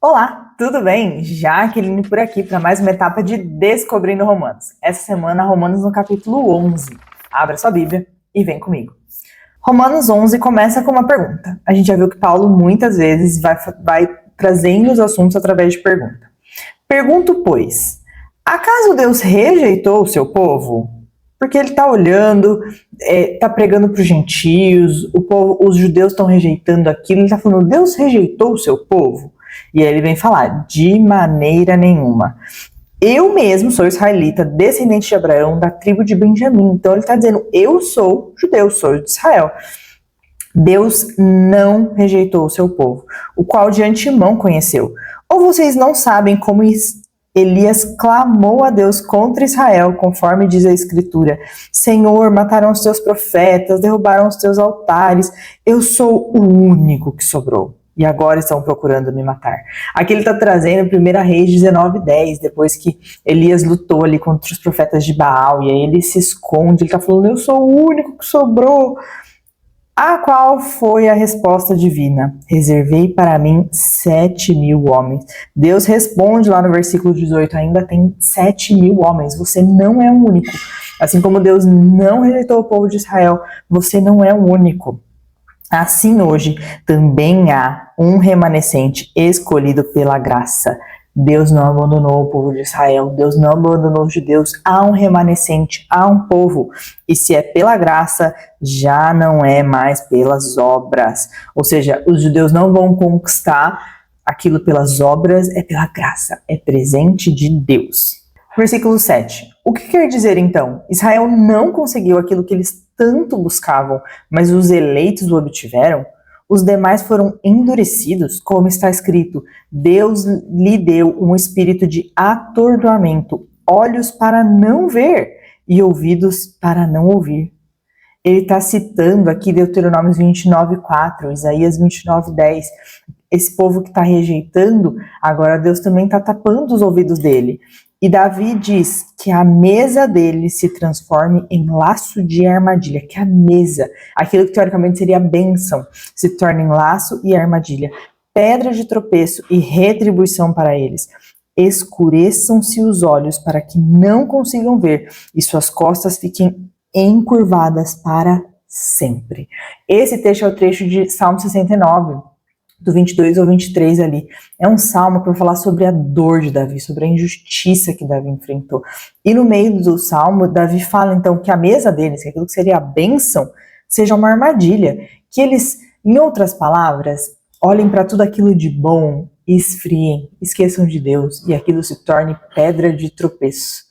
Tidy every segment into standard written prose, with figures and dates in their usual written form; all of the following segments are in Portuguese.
Olá, tudo bem? Jaqueline por aqui para mais uma etapa de Descobrindo Romanos. Essa semana, Romanos no capítulo 11. Abra sua Bíblia e vem comigo. Romanos 11 começa com uma pergunta. A gente já viu que Paulo muitas vezes vai trazendo os assuntos através de pergunta. Pergunto, pois, acaso Deus rejeitou o seu povo? Porque ele está olhando, está pregando para os gentios, os judeus estão rejeitando aquilo, ele está falando, Deus rejeitou o seu povo? E aí ele vem falar, de maneira nenhuma. Eu mesmo sou israelita, descendente de Abraão, da tribo de Benjamim. Então ele está dizendo, eu sou judeu, sou de Israel. Deus não rejeitou o seu povo, o qual de antemão conheceu. Ou vocês não sabem como Elias clamou a Deus contra Israel, conforme diz a Escritura. Senhor, mataram os teus profetas, derrubaram os teus altares. Eu sou o único que sobrou. E agora estão procurando me matar. Aqui ele está trazendo 1 Reis 19:10, depois que Elias lutou ali contra os profetas de Baal, e aí ele se esconde, ele está falando, eu sou o único que sobrou. A qual foi a resposta divina? Reservei para mim 7.000 homens. Deus responde lá no versículo 18, ainda tem 7.000 homens, você não é o único. Assim como Deus não rejeitou o povo de Israel, você não é o único. Assim hoje também há um remanescente escolhido pela graça. Deus não abandonou o povo de Israel, Deus não abandonou os judeus, há um remanescente, há um povo. E se é pela graça, já não é mais pelas obras. Ou seja, os judeus não vão conquistar aquilo pelas obras, é pela graça, é presente de Deus. Versículo 7. O que quer dizer então? Israel não conseguiu aquilo que eles tanto buscavam, mas os eleitos o obtiveram? Os demais foram endurecidos, como está escrito, Deus lhe deu um espírito de atordoamento, olhos para não ver e ouvidos para não ouvir. Ele está citando aqui Deuteronômio 29:4, Isaías 29:10. Esse povo que está rejeitando, agora Deus também está tapando os ouvidos dele. E Davi diz que a mesa dele se transforme em laço de armadilha, que a mesa, aquilo que teoricamente seria bênção, se torne em laço e armadilha, pedra de tropeço e retribuição para eles. Escureçam-se os olhos para que não consigam ver e suas costas fiquem encurvadas para sempre. Esse trecho é o trecho de Salmo 69, do 22 ao 23 ali. É um salmo que vai falar sobre a dor de Davi, sobre a injustiça que Davi enfrentou. E no meio do salmo, Davi fala então que a mesa deles, que aquilo que seria a bênção, seja uma armadilha. Que eles, em outras palavras, olhem para tudo aquilo de bom e esfriem, esqueçam de Deus e aquilo se torne pedra de tropeço.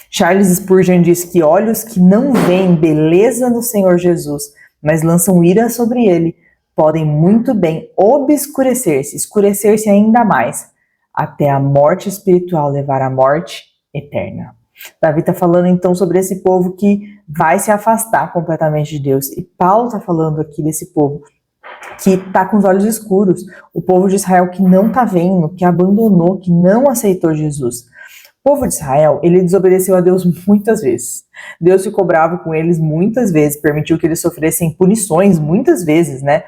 Charles Spurgeon diz que olhos que não veem beleza no Senhor Jesus, mas lançam ira sobre ele, podem muito bem obscurecer-se, escurecer-se ainda mais, até a morte espiritual levar à morte eterna. Davi está falando então sobre esse povo que vai se afastar completamente de Deus. E Paulo está falando aqui desse povo que está com os olhos escuros, o povo de Israel que não está vendo, que abandonou, que não aceitou Jesus. O povo de Israel, ele desobedeceu a Deus muitas vezes. Deus ficou bravo com eles muitas vezes, permitiu que eles sofressem punições muitas vezes, né?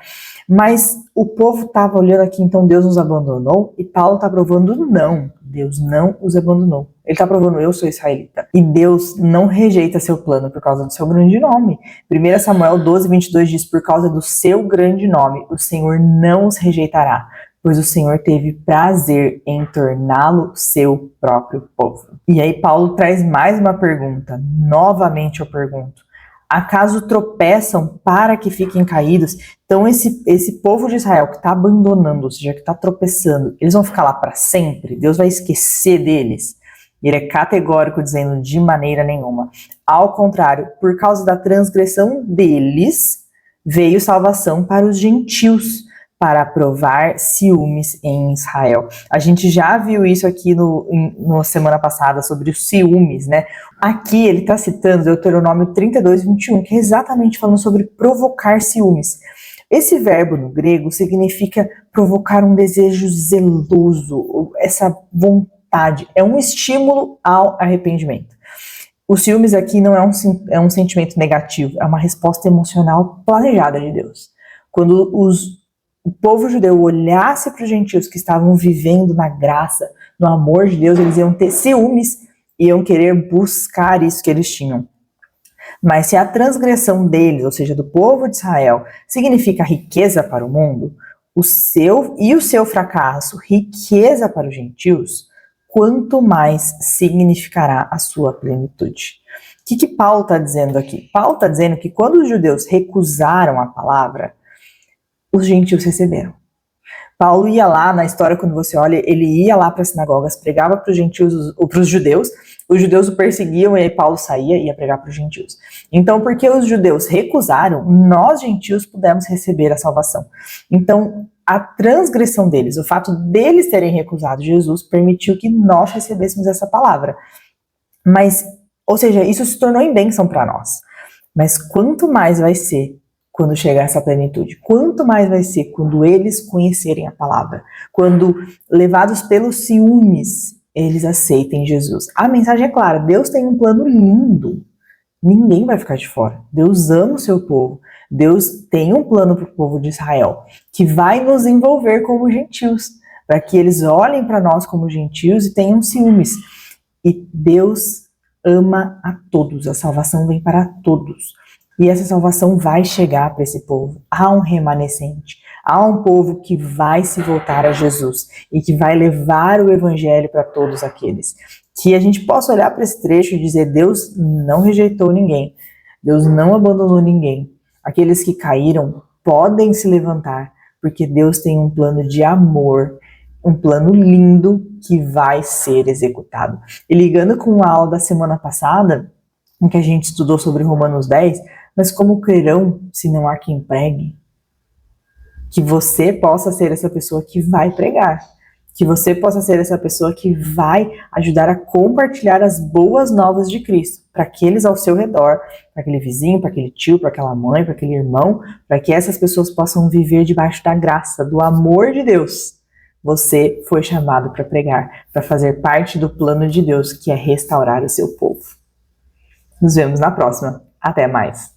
Mas o povo estava olhando aqui, então Deus nos abandonou, e Paulo está provando não, Deus não os abandonou. Ele está provando, eu sou israelita. E Deus não rejeita seu plano por causa do seu grande nome. 1 Samuel 12:22 diz, por causa do seu grande nome, o Senhor não os rejeitará, pois o Senhor teve prazer em torná-lo seu próprio povo. E aí Paulo traz mais uma pergunta, novamente eu pergunto, acaso tropeçam para que fiquem caídos? Então esse povo de Israel que está abandonando, ou seja, que está tropeçando, eles vão ficar lá para sempre? Deus vai esquecer deles? Ele é categórico dizendo de maneira nenhuma. Ao contrário, por causa da transgressão deles, veio salvação para os gentios, para provar ciúmes em Israel. A gente já viu isso aqui na semana passada, sobre os ciúmes, né? Aqui ele está citando Deuteronômio 32:21, que é exatamente falando sobre provocar ciúmes. Esse verbo no grego significa provocar um desejo zeloso, essa vontade, é um estímulo ao arrependimento. Os ciúmes aqui não é um sentimento negativo, é uma resposta emocional planejada de Deus. Quando os o povo judeu olhasse para os gentios que estavam vivendo na graça, no amor de Deus, eles iam ter ciúmes, iam querer buscar isso que eles tinham. Mas se a transgressão deles, ou seja, do povo de Israel, significa riqueza para o mundo, o seu fracasso, riqueza para os gentios, quanto mais significará a sua plenitude. O que Paulo está dizendo aqui? Paulo está dizendo que quando os judeus recusaram a palavra, os gentios receberam. Paulo ia lá na história, quando você olha, ele ia lá para as sinagogas, pregava para os gentios ou para os judeus o perseguiam e aí Paulo saía e ia pregar para os gentios. Então, porque os judeus recusaram, nós gentios pudemos receber a salvação. Então, a transgressão deles, o fato deles terem recusado Jesus, permitiu que nós recebêssemos essa palavra. Mas, ou seja, isso se tornou em bênção para nós. Mas quanto mais vai ser quando chegar essa plenitude? Quanto mais vai ser quando eles conhecerem a palavra? Quando, levados pelos ciúmes, eles aceitem Jesus. A mensagem é clara, Deus tem um plano lindo. Ninguém vai ficar de fora. Deus ama o seu povo. Deus tem um plano para o povo de Israel, que vai nos envolver como gentios, para que eles olhem para nós como gentios e tenham ciúmes. E Deus ama a todos, a salvação vem para todos. E essa salvação vai chegar para esse povo. Há um remanescente, há um povo que vai se voltar a Jesus e que vai levar o evangelho para todos aqueles. Que a gente possa olhar para esse trecho e dizer, Deus não rejeitou ninguém, Deus não abandonou ninguém. Aqueles que caíram podem se levantar, porque Deus tem um plano de amor, um plano lindo que vai ser executado. E ligando com a aula da semana passada, em que a gente estudou sobre Romanos 10, mas como crerão se não há quem pregue? Que você possa ser essa pessoa que vai pregar. Que você possa ser essa pessoa que vai ajudar a compartilhar as boas novas de Cristo para aqueles ao seu redor, para aquele vizinho, para aquele tio, para aquela mãe, para aquele irmão, para que essas pessoas possam viver debaixo da graça, do amor de Deus. Você foi chamado para pregar, para fazer parte do plano de Deus, que é restaurar o seu povo. Nos vemos na próxima. Até mais!